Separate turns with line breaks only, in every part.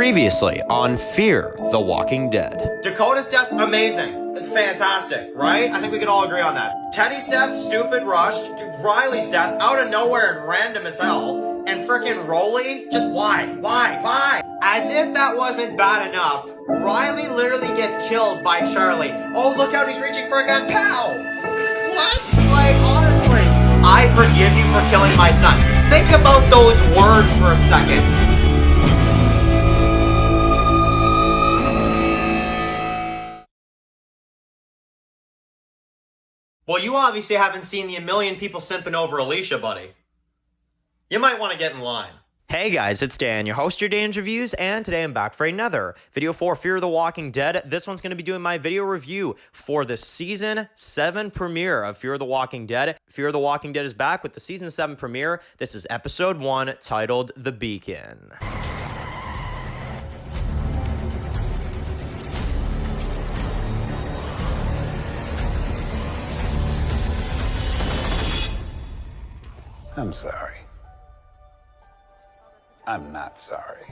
Previously on Fear the Walking Dead.
Dakota's death, amazing. It's fantastic, right? I think we can all agree on that. Teddy's death, stupid, rushed. Riley's death, out of nowhere and random as hell. And frickin' Rolly, just why? As if that wasn't bad enough, Riley literally gets killed by Charlie. Oh, look out, he's reaching for a gun. Pow! What? Like, honestly, I forgive you for killing my son. Think about those words for a second. Well, you obviously haven't seen the 1 million people simping over Alicia, buddy. You might want to get in line.
Hey guys, it's Dan, your host, your Dan's Reviews, and today I'm back for another video for Fear the Walking Dead. This one's going to be doing my video review for the Season 7 premiere of Fear the Walking Dead. Fear the Walking Dead is back with the Season 7 premiere. This is Episode 1, titled The Beacon.
I'm sorry. I'm not sorry.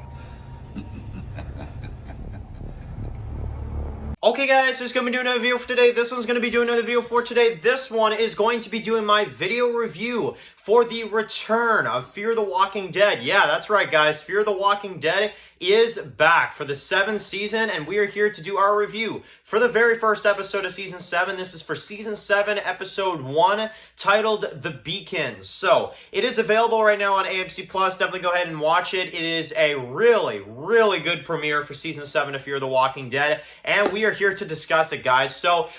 Okay guys, so it's going to be doing another video for today. This one's going to be doing another video for today. This one is going to be doing my video review for the return of Fear the Walking Dead. Yeah, that's right guys. Fear the Walking Dead is back for the 7th season, and we are here to do our review for the very first episode of Season 7. This is for Season 7, Episode 1, titled The Beacon. So, it is available right now on AMC+. Definitely go ahead and watch it. It is a really, really good premiere for Season 7 of Fear the Walking Dead, and we are here to discuss it, guys. So,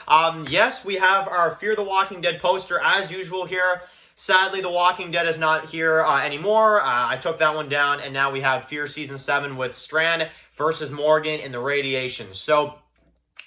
yes, we have our Fear the Walking Dead poster, as usual here. Sadly, The Walking Dead is not here anymore. I took that one down, and now we have Fear Season 7 with Strand versus Morgan in the radiation. So,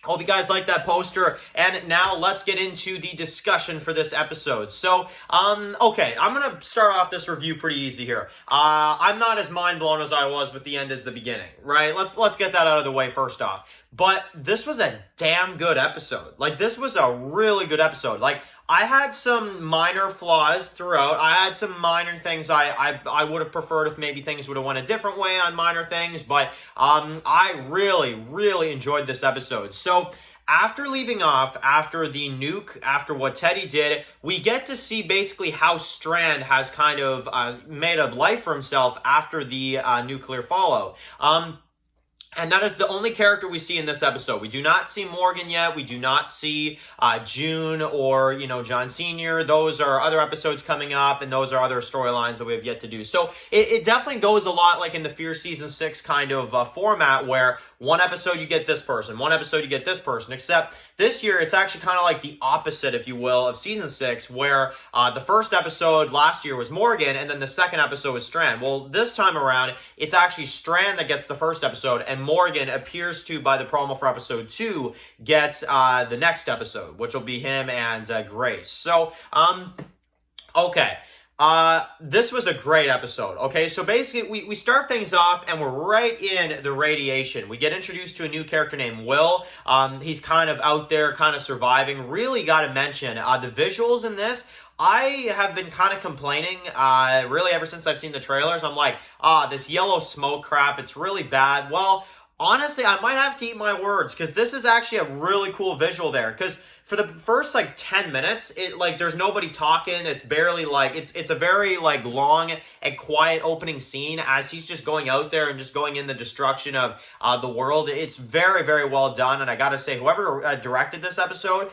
hope you guys like that poster, and now let's get into the discussion for this episode. So, okay, I'm gonna start off this review pretty easy here. I'm not as mind-blown as I was with the end as the beginning, right? Let's get that out of the way first off. But this was a damn good episode. Like, this was a really good episode. Like, I had some minor flaws throughout. I had some minor things I would have preferred if maybe things would have went a different way on minor things, but I really, really enjoyed this episode. So, after leaving off, after the nuke, after what Teddy did, we get to see basically how Strand has kind of made a life for himself after the nuclear fallout. And that is the only character we see in this episode. We do not see Morgan yet. We do not see June or, you know, John Sr. Those are other episodes coming up, and those are other storylines that we have yet to do. So it definitely goes a lot like in the Fear Season 6 kind of format, where one episode you get this person, one episode you get this person, except this year it's actually kind of like the opposite, if you will, of Season 6, where the first episode last year was Morgan, and then the second episode was Strand. Well, this time around, it's actually Strand that gets the first episode, and Morgan appears to, by the promo for episode 2, get the next episode, which will be him and Grace. So, okay. This was a great episode, okay? So basically, we start things off, and we're right in the radiation. We get introduced to a new character named Will. He's kind of out there, kind of surviving. Really gotta mention, the visuals in this, I have been kind of complaining, really ever since I've seen the trailers. I'm like, this yellow smoke crap, it's really bad. Well, honestly, I might have to eat my words, because this is actually a really cool visual there, because for the first, 10 minutes, there's nobody talking. It's barely, it's a very, long and quiet opening scene as he's just going out there and just going in the destruction of the world. It's very, very well done, and I gotta say, whoever directed this episode,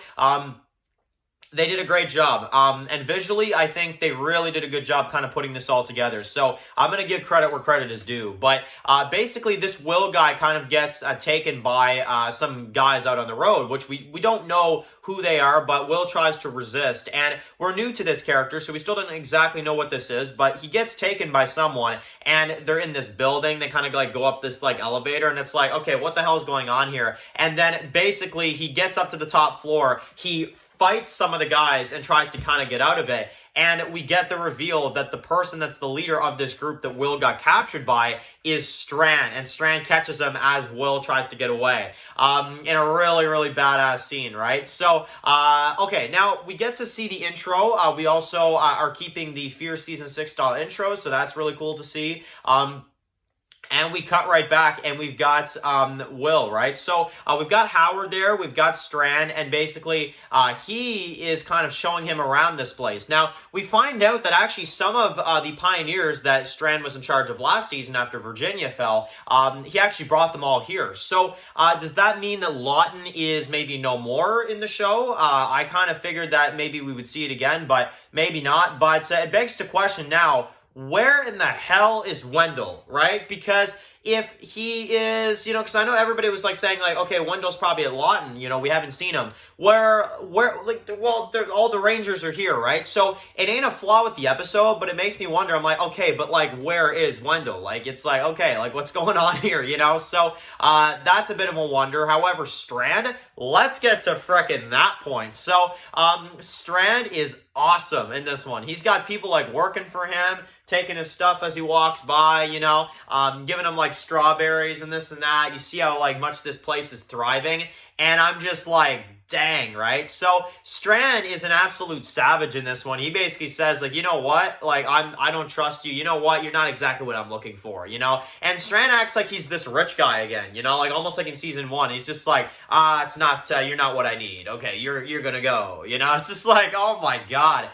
they did a great job, and visually, I think they really did a good job kind of putting this all together. So I'm going to give credit where credit is due. But basically, this Will guy kind of gets taken by some guys out on the road, which we don't know who they are, but Will tries to resist. And we're new to this character, so we still don't exactly know what this is, but he gets taken by someone, and they're in this building. They kind of go up this elevator, and it's like, okay, what the hell is going on here? And then basically, he gets up to the top floor. He fights some of the guys and tries to kind of get out of it. And we get the reveal that the person that's the leader of this group that Will got captured by is Strand. And Strand catches him as Will tries to get away. In a really, really badass scene, right? So, okay, now we get to see the intro. We also are keeping the Fear Season 6 style intro, so that's really cool to see. And we cut right back, and we've got Will, right? So we've got Howard there, we've got Strand, and basically he is kind of showing him around this place. Now, we find out that actually some of the pioneers that Strand was in charge of last season after Virginia fell, he actually brought them all here. So does that mean that Lawton is maybe no more in the show? I kind of figured that maybe we would see it again, but maybe not. But it begs to question now, where in the hell is Wendell, right? Because if he is, because I know everybody was like saying like, okay, Wendell's probably at Lawton, we haven't seen him. Where, like, well, all the Rangers are here, right? So it ain't a flaw with the episode, but it makes me wonder. I'm like, okay, but like, where is Wendell? Like, it's like, okay, like, what's going on here, So that's a bit of a wonder. However, Strand, let's get to frickin' that point. So Strand is awesome in this one. He's got people like working for him, taking his stuff as he walks by, giving him like strawberries and this and that. You see how like much this place is thriving, and I'm just like, dang, right? So Strand is an absolute savage in this one. He basically says like, you know what? Like, I don't trust you. You know what? You're not exactly what I'm looking for, And Strand acts like he's this rich guy again, like almost like in season 1. He's just like, it's not, you're not what I need. Okay, you're gonna go, It's just like, oh my God.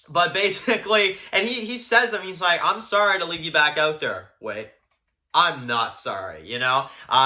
But basically, and he says to him, he's like, I'm sorry to leave you back out there. Wait, I'm not sorry,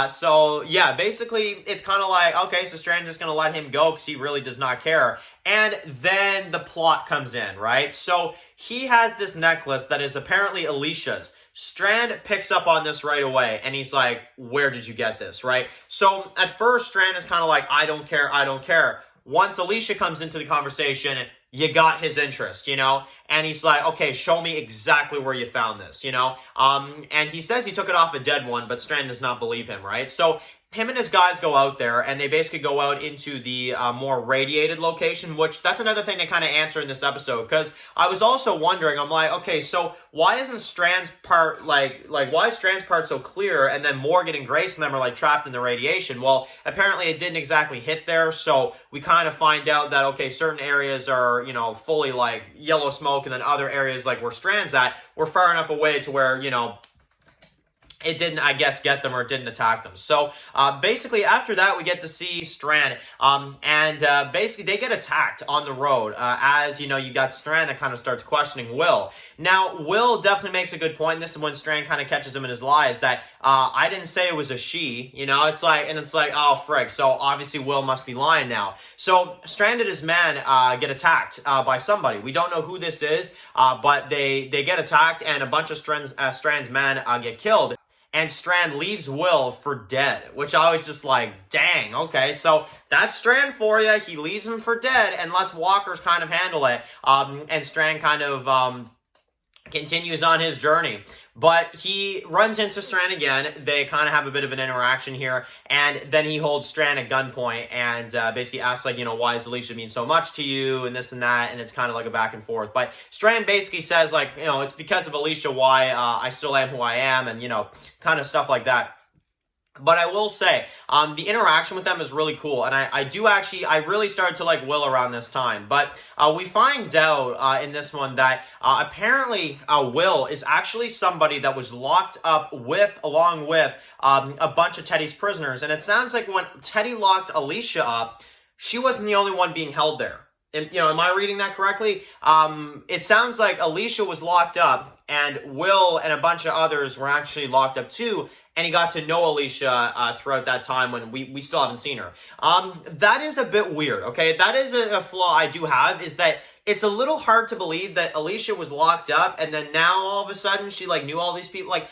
So, yeah, basically, it's kind of like, okay, so Strand's just going to let him go because he really does not care. And then the plot comes in, right? So he has this necklace that is apparently Alicia's. Strand picks up on this right away, and he's like, where did you get this, right? So at first, Strand is kind of like, I don't care. Once Alicia comes into the conversation, you got his interest, And he's like, okay, show me exactly where you found this, And he says he took it off a dead one, but Strand does not believe him, right? So him and his guys go out there, and they basically go out into the more radiated location, which that's another thing they kind of answer in this episode, because I was also wondering, I'm like, okay, so why isn't Strand's part, why is Strand's part so clear, and then Morgan and Grace and them are, like, trapped in the radiation? Well, apparently it didn't exactly hit there, so we kind of find out that, okay, certain areas are, fully, like, yellow smoke, and then other areas, like where Strand's at, were far enough away to where, it didn't, I guess, get them, or it didn't attack them. So, basically, after that, we get to see Strand, and basically, they get attacked on the road, as, you got Strand that kind of starts questioning Will. Now, Will definitely makes a good point, and this is when Strand kind of catches him in his lies, that, I didn't say it was a she, it's like, oh, frig, so obviously Will must be lying now. So, Strand and his men, get attacked, by somebody. We don't know who this is, but they get attacked, and a bunch of Strand's men, get killed. And Strand leaves Will for dead, which I was just like, dang, okay, so that's Strand for you. He leaves him for dead and lets Walkers kind of handle it. And Strand kind of continues on his journey. But he runs into Strand again. They kind of have a bit of an interaction here. And then he holds Strand at gunpoint and basically asks, like, why does Alicia mean so much to you and this and that? And it's kind of like a back and forth. But Strand basically says, like, it's because of Alicia why I still am who I am, and, kind of stuff like that. But I will say, the interaction with them is really cool, and I really started to like Will around this time. But we find out in this one that apparently Will is actually somebody that was locked up along with a bunch of Teddy's prisoners. And it sounds like when Teddy locked Alicia up, she wasn't the only one being held there. And, am I reading that correctly? It sounds like Alicia was locked up, and Will and a bunch of others were actually locked up too. And he got to know Alicia throughout that time when we still haven't seen her. That is a bit weird, okay? That is a flaw I do have, is that it's a little hard to believe that Alicia was locked up and then now all of a sudden she, like, knew all these people. Like,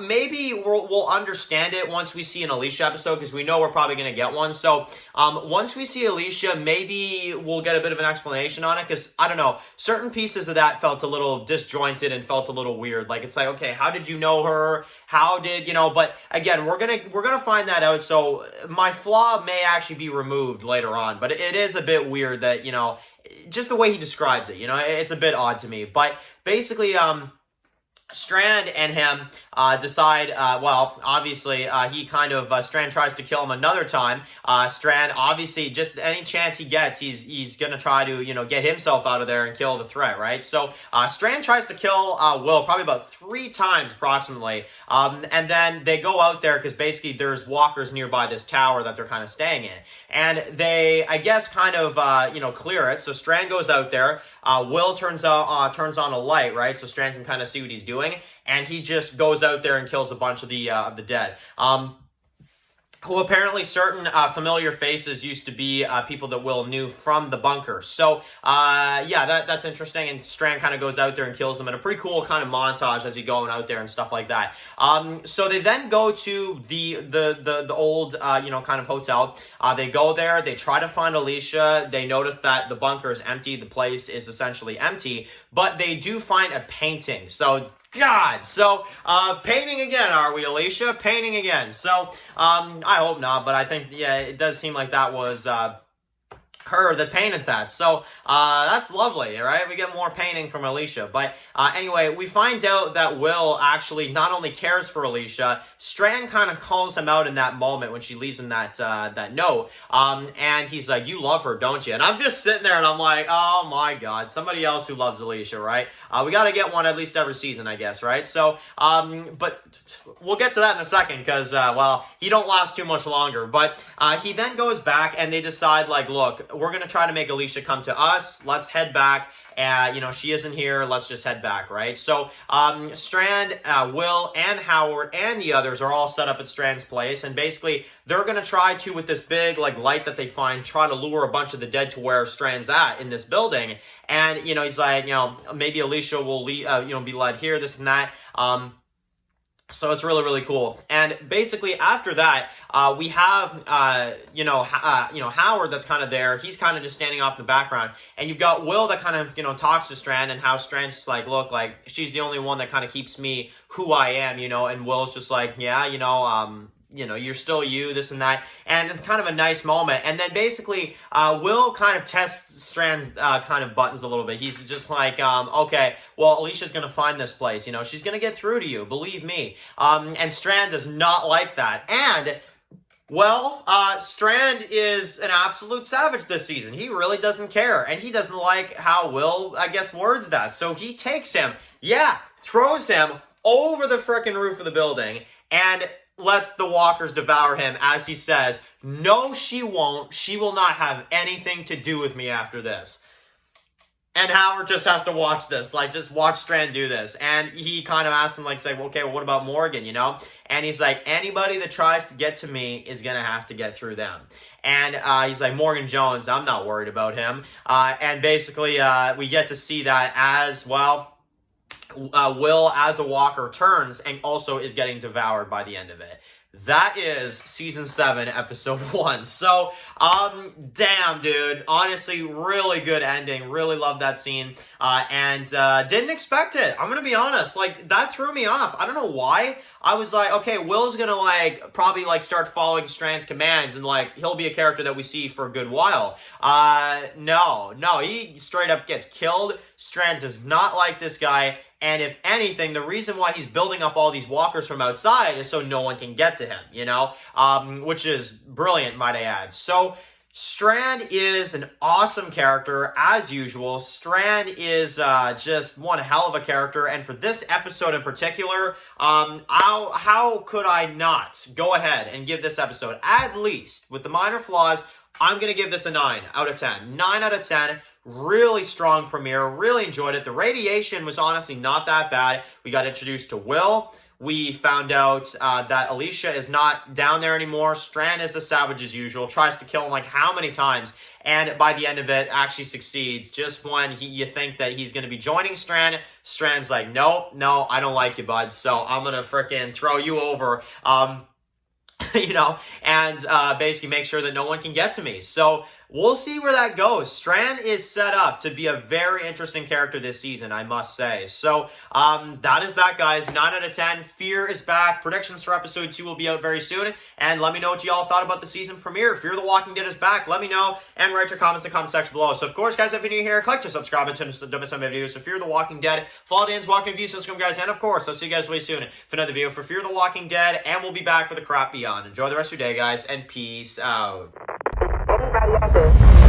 maybe we'll understand it once we see an Alicia episode, because we know we're probably going to get one. So once we see Alicia, maybe we'll get a bit of an explanation on it, because, I don't know, certain pieces of that felt a little disjointed and felt a little weird. Like, it's like, okay, how did you know her? How did, but again, we're gonna find that out. So my flaw may actually be removed later on, but it is a bit weird that, just the way he describes it, it's a bit odd to me. But basically, Strand and him decide, well, obviously, he kind of, Strand tries to kill him another time. Strand, obviously, just any chance he gets, he's going to try to, you know, get himself out of there and kill the threat, right? So, Strand tries to kill Will probably about 3 times approximately. And then they go out there because basically there's walkers nearby this tower that they're kind of staying in. And they, I guess, kind of, you know, clear it. So Strand goes out there. Will turns on a light, right? So Strand can kind of see what he's doing. And he just goes out there and kills a bunch of the dead. Who apparently certain familiar faces used to be people that Will knew from the bunker. So, yeah, that's interesting. And Strand kind of goes out there and kills them in a pretty cool kind of montage as he's going out there and stuff like that. So they then go to the old, you know, kind of hotel. They go there. They try to find Alicia. They notice that the bunker is empty. The place is essentially empty. But they do find a painting. So, God, so, painting again, are we, Alicia? Painting again. So, I hope not, but I think, yeah, it does seem like that was, her that painted that. So, that's lovely, right? We get more painting from Alicia. But, anyway, we find out that Will actually not only cares for Alicia, Strand kind of calls him out in that moment when she leaves him that note. And he's like, you love her, don't you? And I'm just sitting there and I'm like, oh my God, somebody else who loves Alicia, right? We got to get one at least every season, I guess, right? So, but we'll get to that in a second because, well, he don't last too much longer. But, he then goes back and they decide, like, look, we're going to try to make Alicia come to us. Let's head back. You know, she isn't here. Let's just head back, right? So, Strand, Will, and Howard, and the others are all set up at Strand's place. And basically, they're going to try to, with this big, like, light that they find, try to lure a bunch of the dead to where Strand's at in this building. And, you know, he's like, you know, maybe Alicia will, you know, be led here, this and that. So it's really, really cool. And basically after that, we have, you know, Howard that's kind of there. He's kind of just standing off in the background. And you've got Will that kind of, you know, talks to Strand and how Strand's just like, look, like, she's the only one that kind of keeps me who I am, you know. And Will's just like, yeah, you know, you're still you, this and that. And it's kind of a nice moment. And then basically, Will kind of tests Strand's kind of buttons a little bit. He's just like, okay, well, Alicia's going to find this place. You know, she's going to get through to you, believe me. And Strand does not like that. And, well, Strand is an absolute savage this season. He really doesn't care. And he doesn't like how Will, I guess, words that. So he takes him, throws him over the frickin' roof of the building and lets the walkers devour him as he says, no, she won't. She will not have anything to do with me after this. And Howard just has to watch this, like, just watch Strand do this. And he kind of asks him, like, say, well, okay, well, what about Morgan, you know? And he's like, anybody that tries to get to me is going to have to get through them. And he's like, Morgan Jones, I'm not worried about him. And basically, we get to see that as, well, Will, as a walker, turns and also is getting devoured by the end of it. That is Season 7, Episode 1. So, damn, dude. Honestly, really good ending. Really loved that scene. And didn't expect it. I'm gonna be honest. Like, that threw me off. I don't know why. I was like, okay, Will's gonna, like, probably, like, start following Strand's commands and, like, he'll be a character that we see for a good while. No. He straight up gets killed. Strand does not like this guy. And if anything, the reason why he's building up all these walkers from outside is so no one can get to him, you know? Which is brilliant, might I add. So, Strand is an awesome character, as usual. Strand is just one hell of a character. And for this episode in particular, how could I not go ahead and give this episode, at least, with the minor flaws, I'm going to give this a 9 out of 10. 9 out of 10. Really strong premiere. Really enjoyed it. The radiation was honestly not that bad. We got introduced to Will. We found out that Alicia is not down there anymore. Strand is a savage as usual. Tries to kill him like how many times. And by the end of it, actually succeeds. Just when you think that he's going to be joining Strand, Strand's like, no, I don't like you, bud. So I'm going to frickin' throw you over. You know, and basically make sure that no one can get to me. So we'll see where that goes. Strand is set up to be a very interesting character this season, I must say. So, that is that, guys. 9 out of 10. Fear is back. Predictions for episode 2 will be out very soon. And let me know what y'all thought about the season premiere. Fear the Walking Dead is back. Let me know and write your comments in the comment section below. So, of course, guys, if you're new here, click to subscribe and don't miss my videos. So, Fear the Walking Dead. Follow Dan's Walking Reviews, subscribe, guys. And, of course, I'll see you guys way soon for another video for Fear the Walking Dead. And we'll be back for the crap beyond. Enjoy the rest of your day, guys, and peace out.
Anybody out there?